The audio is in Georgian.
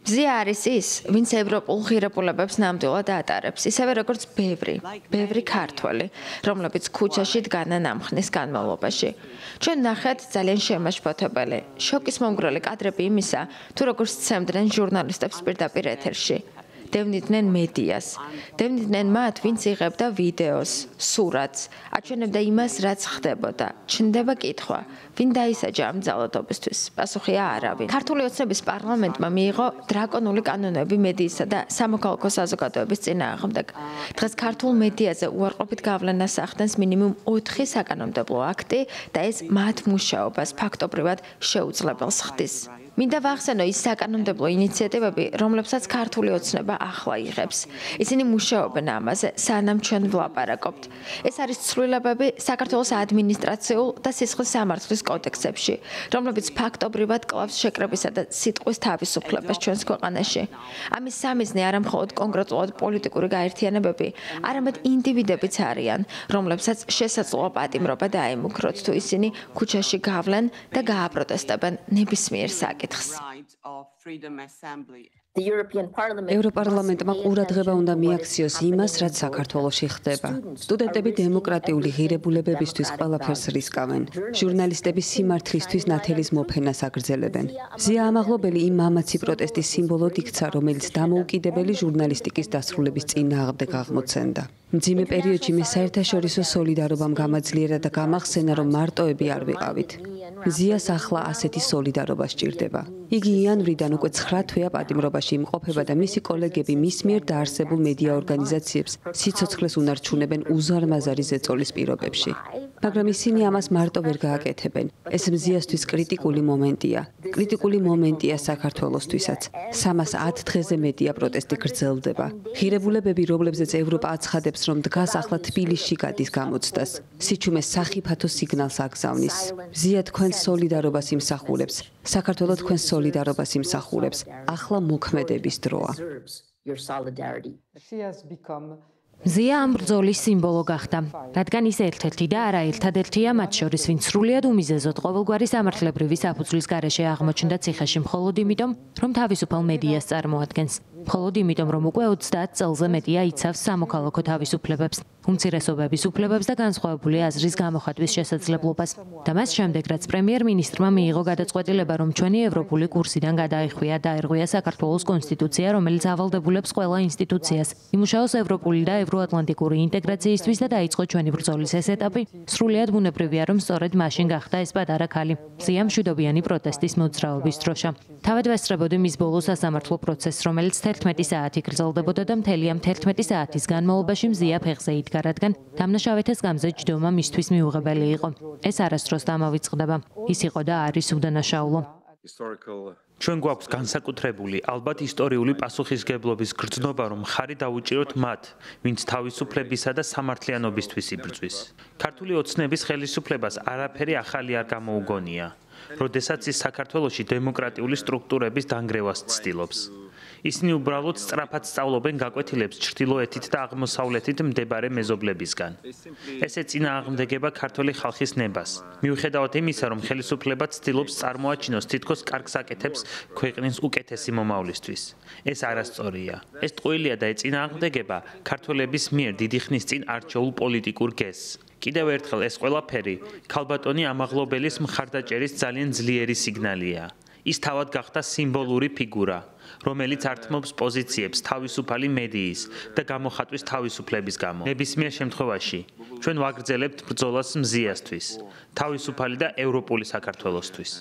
მზია არის ის, ვინც ევროპულ ღირებულებებს ნამდვილად ატარებს, ისევე როგორც ბევრი ქართველი, რომლებიც ქუჩაში დგანან ამ ხნის განმავლობაში. ჩვენ ნახეთ ძალიან შემაშფოთებელი, შოკის მომგვრელი კადრები იმისა, თუ როგორ სცემდნენ ჟურნალისტებს პირდაპირ ეთერში. დევნიდნენ მედიას, დევნიდნენ მათ, ვინც იღებდა ვიდეოს, სურათს, აჩვენებდა იმას, რაც ხდებოდა. ჩნდება კითხვა, ვინ დაისაჯა ამ ძალადობისთვის? პასუხია არავინ. ქართული ოცნების პარლამენტმა მიიღო დრაკონული კანონები მედიისა და სამოქალაქო საზოგადოების წინააღმდეგ. დღეს ქართულ მედიაზე უარყოფით გავლენას ახდენს მინიმუმ 4 საკანონმდებლო აქტი და ეს მათ მუშაობას ფაქტობრივად შეუძლებელს ხდის. მინდა ვახსენო ის საკანონმდებლო ინიციატივები, რომლებსაც ქართული ოცნება ახლა იღებს. ისინი მუშაობენ ამაზე, სანამ ჩვენ ვლაპარაკობთ. ეს არის ცვლილებები საქართველოს ადმინისტრაციულ და სისხლის სამართლის კოდექსებში, რომლებიც ფაქტობრივად კლავს შეკრებისა და სიტყვის თავისუფლებას ჩვენს ქვეყანაში. ამის სამიზნე არა მხოლოდ კონკრეტულად პოლიტიკური გაერთიანებები, არამედ ინდივიდებიც არიან, რომლებსაც შესაძლოა პატიმრობა დაემუქროთ, თუ ისინი ქუჩაში გავლენ და გააპროტესტებენ ნებისმიერ საკითხს. ევროპარლამენტმა ყურადღება უნდა მიაქციოს იმას, რაც საქართველოში ხდება. სტუდენტები დემოკრატიული ღირებულებებისთვის ყველაფერს რისკავენ. ჟურნალისტები სიმართლისთვის ნათელის მოფენას აგრძელებენ. მზია ამაღლობელი იმ მამაცი პროტესტის სიმბოლოდ იქცა, რომელიც დამოუკიდებელი ჟურნალისტიკის დასრულების წინააღმდეგ აღმოცენდა. მძიმე პერიოდში მე საერთაშორისო სოლიდარობამ გამაძლიერა და გამახსენა, რომ მარტოები არ ვიყავით. მზიას ახლა ასეთი სოლიდარობა სჭირდება. იგი იანვრიდან უკვე 9 თვეა პატიმრობაში იმყოფება და მისი კოლეგები მის მიერ დაარსებულ მედია ორგანიზაციებს სიცოცხლეს უნარჩუნებენ უზარმაზარი ზეწოლის პირობებში. მაგრამ ისინი ამას მარტო ვერ გააკეთებენ. ეს მზიასთვის კრიტიკული მომენტია. კრიტიკული მომენტია საქართველოსთვისაც. 310 დღეზე მეტია პროტესტი გრძელდება. ღირებულებები, რომლებზეც ევროპა აცხადებს, რომ დგას ახლა თბილისში გადის გამოცდას. სიჩუმე სახიფათო სიგნალს აგზავნის. მზია თქვენ სოლიდარობას იმსახურებს. საქართველოს თქვენ სოლიდარობას იმსახურებს. ახლა მოქმედების დროა. მზია ამ ბრძოლის სიმბოლო გახდა, რადგან ის ერთ-ერთი და არა ერთადერთია მათ შორის, ვინც სრულიად უმიზეზოდ ყოველგვარი სამართლებრივი საფუძვლის გარეშე აღმოჩნდა ციხეში მხოლოდ იმიტომ, რომ თავისუფალ მედიას წარმოადგენს. მხოლოდ იმიტომ, რომ უკვე 30 წელზე მეტია იცავს სამოქალაქო თავისუფლებებს, უმცირესობების უფლებებს და განსხვავებული აზრის გამოხატვის შესაძლებლობას. და მას შემდეგ, რაც პრემიერ-მინისტრმა მიიღო გადაწყვეტილება, რომ ჩვენი ევროპული კურსიდან გადაიხვია და აერღვია საქართველოს კონსტიტუცია, რომელიც ავალდებულებს ყველა ინსტიტუციას, იმუშაოს ევროპული და ევროატლანტიკური ინტეგრაციისთვის და დაიწყო ჩვენი ბრძოლის ეს ეტაპი, სრულიად ბუნებრივია, რომ სწორედ მაშინ გახდა ეს პატარა ქალი, მზია მშვიდობიანი პროტესტის მოძრაობის დროშა. თავად ვესწრებოდი მის ბოლო სასამართლო პროცესს, რომელიც 11 საათი გრძელდებოდა და მთელი ამ 11 საათის განმავლობაში მზია ფეხზე იდგა, რადგან დამნაშავეთა სკამზე ჯდომა მისთვის მიუღებელი იყო. ეს არასდროს დამავიწყდება. ის იყო და არის უდანაშაულო. ჩვენ გვაქვს განსაკუთრებული, ალბათ ისტორიული პასუხისგებლობის გრძნობა, რომ ხარი დაუჭიროთ მათ, ვინც თავისუფლებისა და სამართლიანობისთვის იბრძვის. ქართული ოცნების ხელისუფლებას არაფერი ახალი არ გამოუგონია, როდესაც ის საქართველოში დემოკრატიული სტრუქტურების დანგრევას ცდილობს. ისინი უბრალოდ სწრაფად სწავლობენ გაკვეთილებს ჩრდილოეთით და აღმოსავლეთით მდებარე მეზობლებისგან. ესე წინააღმდეგება ქართული ხალხის ნებას. მიუხედავად იმისა, რომ ხელისუფლება ცდილობს წარმოაჩინოს თითქოს კარგს აკეთებს ქვეყნის უკეთესი მომავლისთვის. ეს არასწორია. ეს ტყუილია და ეწინააღმდეგება ქართველების მიერ დიდი ხნის წინ არჩეულ პოლიტიკურ გეზს. კიდევ ერთხელ ეს ყველაფერი ქალბატონი ამაღლობელის მხარდაჭერის ძალიან ძლიერი სიგნალია. ის თავად გახდა სიმბოლური ფიგურა, რომელიც ართმობს პოზიციებს თავისუფალი მედიის და გამოხატვის თავისუფლების გამო. ნებისმიერ შემთხვევაში ჩვენ ვაგრძელებთ ბრძოლას მზიასთვის, თავისუფალი და ევროპული საქართველოსთვის.